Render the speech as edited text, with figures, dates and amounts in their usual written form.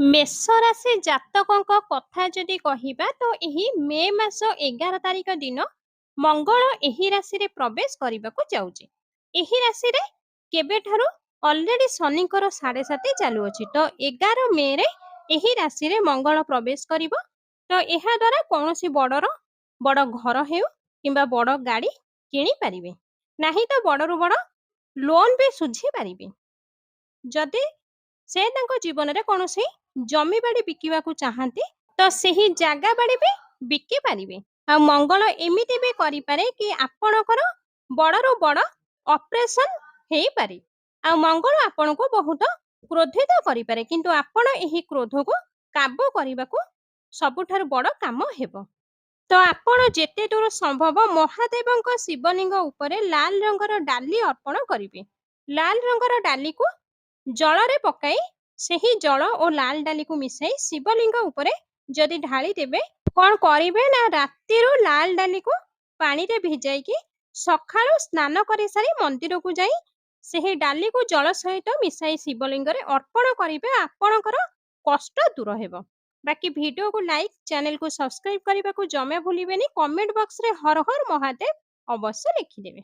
ମେଷ ରାଶି ଜାତକଙ୍କ କଥା ଯଦି କହିବା ତ ଏହି ମେ ମାସ 11 ତାରିଖ ଦିନ ମଙ୍ଗଳ ଏହି ରାଶିରେ ପ୍ରବେଶ କରିବାକୁ ଯାଉଛି। ଏହି ରାଶିରେ କେବେଠାରୁ ଅଲରେଡି ଶନିଙ୍କର 7.5 ଚାଲୁଅଛି। ତ 11 ମେରେ ଏହି ରାଶିରେ ମଙ୍ଗଳ ପ୍ରବେଶ କରିବ। ତ ଏହା ଦ୍ୱାରା କୌଣସି ବଡ଼ ଘର ହେଉ କିମ୍ବା ବଡ଼ ଗାଡ଼ି କିଣିପାରିବେ, ନାହିଁ ତ ବଡ଼ରୁ ବଡ଼ ଲୋନ୍ ବି ଶୁଝି ପାରିବେ। ଯଦି ସେ ତାଙ୍କ ଜୀବନରେ କୌଣସି ଜମିବାଡ଼ି ବିକିବାକୁ ଚାହାନ୍ତି ତ ସେହି ଜାଗା ବାଡ଼ି ବି ବିକି ପାରିବେ। ଆଉ ମଙ୍ଗଳ ଏମିତି ବି କରିପାରେ କି ଆପଣଙ୍କର ବଡ଼ରୁ ବଡ଼ ଅପରେସନ୍ ହେଇପାରେ। ଆଉ ମଙ୍ଗଳ ଆପଣଙ୍କୁ ବହୁତ କ୍ରୋଧିତ କରିପାରେ, କିନ୍ତୁ ଆପଣ ଏହି କ୍ରୋଧକୁ କାବୁ କରିବାକୁ ସବୁଠାରୁ ବଡ଼ କାମ ହେବ। ତ ଆପଣ ଯେତେ ଦୂର ସମ୍ଭବ ମହାଦେବଙ୍କ ଶିବଲିଙ୍ଗ ଉପରେ ଲାଲ ରଙ୍ଗର ଡାଲି ଅର୍ପଣ କରିବେ। ଲାଲ ରଙ୍ଗର ଡାଲିକୁ ଜଳରେ ପକାଇ ସେହି ଜଳ ଓ ଲାଲ ଡାଲିକୁ ମିଶାଇ ଶିବଲିଙ୍ଗ ଉପରେ ଯଦି ଢାଳି ଦେବେ, କ'ଣ କରିବେ ନା ରାତିରୁ ଲାଲ ଡାଲିକୁ ପାଣିରେ ଭିଜାଇକି ସକାଳୁ ସ୍ନାନ କରିସାରି ମନ୍ଦିରକୁ ଯାଇ ସେହି ଡାଲିକୁ ଜଳ ସହିତ ମିଶାଇ ଶିବଲିଙ୍ଗରେ ଅର୍ପଣ କରିବେ। ଆପଣଙ୍କର କଷ୍ଟ ଦୂର ହେବ। ବାକି ଭିଡ଼ିଓକୁ ଲାଇକ୍, ଚ୍ୟାନେଲକୁ ସବସ୍କ୍ରାଇବ୍ କରିବାକୁ ଜମା ଭୁଲିବେନି। କମେଣ୍ଟ ବକ୍ସରେ ହର ହର ମହାଦେବ ଅବଶ୍ୟ ଲେଖିଦେବେ।